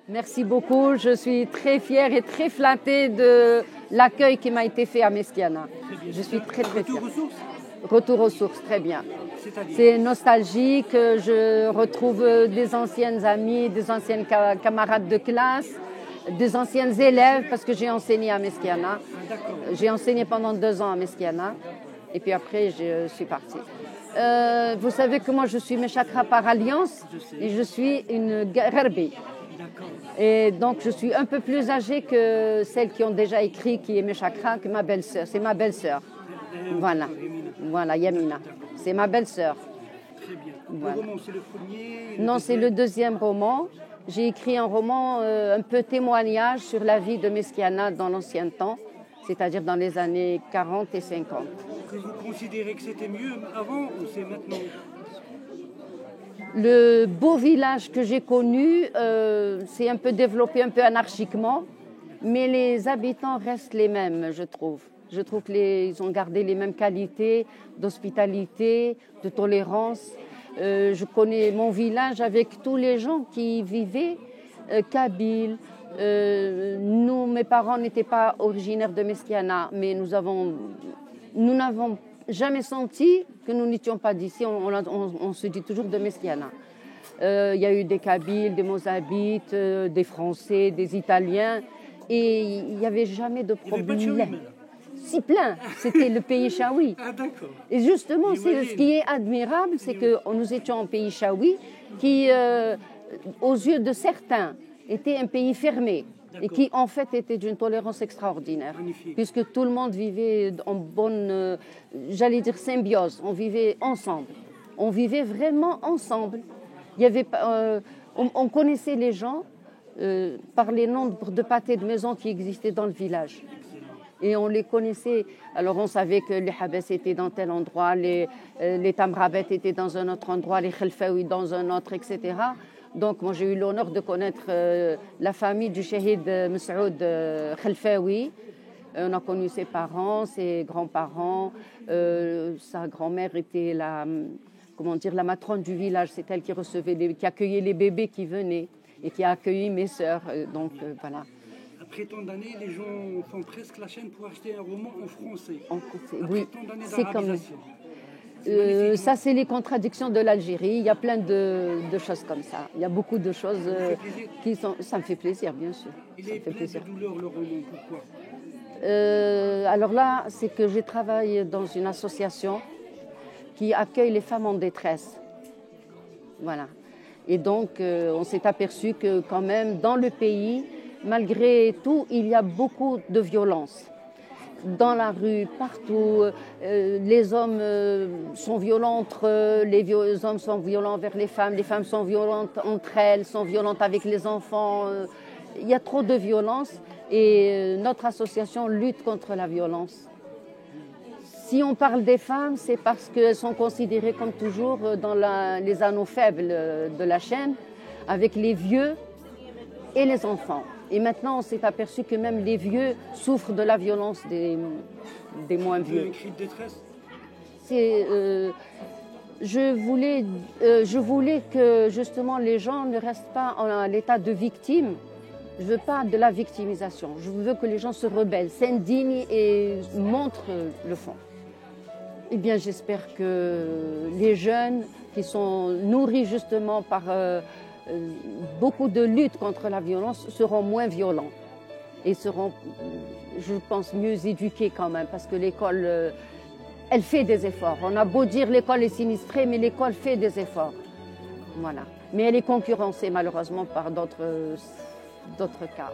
Merci beaucoup. Je suis très fière et très flattée de l'accueil qui m'a été fait à Meskiana. Je suis très fière. Retour aux sources? Retour aux sources, très bien. C'est-à-dire? C'est nostalgique. Je retrouve des anciennes amies, des anciennes camarades de classe, des anciennes élèves parce que j'ai enseigné à Meskiana. J'ai enseigné pendant 2 ans à Meskiana et puis après je suis partie. Vous savez que moi je suis Meshakra par alliance et je suis une Gharbi. Et donc je suis un peu plus âgée que celles qui ont déjà écrit qui est Meshakra, que ma belle-sœur. C'est ma belle-sœur. Voilà, Yamina. C'est ma belle-sœur. Très bien. Voilà. Le roman, c'est le premier? Non, c'est le deuxième roman. J'ai écrit un roman un peu témoignage sur la vie de Meskiana dans l'ancien temps, c'est-à-dire dans les années 40 et 50. Vous considérez que c'était mieux avant ou c'est maintenant? Le beau village que j'ai connu s'est un peu développé un peu anarchiquement, mais les habitants restent les mêmes, je trouve. Je trouve qu'ils ont gardé les mêmes qualités d'hospitalité, de tolérance. Je connais mon village avec tous les gens qui y vivaient, kabyles. Nous, mes parents n'étaient pas originaires de Meskiana, mais nous n'avons jamais senti que nous n'étions pas d'ici. On se dit toujours de Meskiana. Il y a eu des Kabyles, des Mozabites, des Français, des Italiens, et il n'y avait jamais de problème. Si plein, c'était le pays Chaoui. Ah d'accord. Et justement, ce qui est admirable, c'est que nous étions un pays Chaoui qui, aux yeux de certains, était un pays fermé. Et qui en fait était d'une tolérance extraordinaire. Magnifique. Puisque tout le monde vivait en bonne, j'allais dire symbiose, on vivait ensemble. On vivait vraiment ensemble. Il y avait, on connaissait les gens par les noms de pâtés de maison qui existaient dans le village. Et on les connaissait. Alors on savait que les Habès étaient dans tel endroit, les Tamrabet étaient dans un autre endroit, les Khelfaoui dans un autre, etc. Donc, moi, j'ai eu l'honneur de connaître la famille du Shahid Moussaoud Khelfaoui. On a connu ses parents, ses grands-parents. Sa grand-mère était la matrone du village. C'est elle qui qui accueillait les bébés qui venaient et qui a accueilli mes sœurs. Donc, voilà. Après tant d'années, les gens font presque la chaîne pour acheter un roman en français. Oui, c'est comme ça, c'est les contradictions de l'Algérie. Il y a plein de choses comme ça. Il y a beaucoup de choses qui sont... Ça me fait plaisir, bien sûr. Il est plein de douleur, le roman. Pourquoi? Alors là, c'est que je travaille dans une association qui accueille les femmes en détresse. Voilà. Et donc, on s'est aperçu que quand même, dans le pays, malgré tout, il y a beaucoup de violence. Dans la rue, partout, les hommes sont violents entre eux, les hommes sont violents envers les femmes sont violentes entre elles, sont violentes avec les enfants. Il y a trop de violence et notre association lutte contre la violence. Si on parle des femmes, c'est parce qu'elles sont considérées comme toujours dans les anneaux faibles de la chaîne, avec les vieux et les enfants. Et maintenant, on s'est aperçu que même les vieux souffrent de la violence des moins vieux. Un cri de détresse? Je voulais que justement les gens ne restent pas en l'état de victime. Je ne veux pas de la victimisation. Je veux que les gens se rebellent, s'indignent et montrent le fond. Eh bien, j'espère que les jeunes qui sont nourris justement par... beaucoup de luttes contre la violence seront moins violents et seront, je pense, mieux éduqués quand même parce que l'école, elle fait des efforts. On a beau dire l'école est sinistrée, mais l'école fait des efforts. Voilà. Mais elle est concurrencée malheureusement par d'autres cas.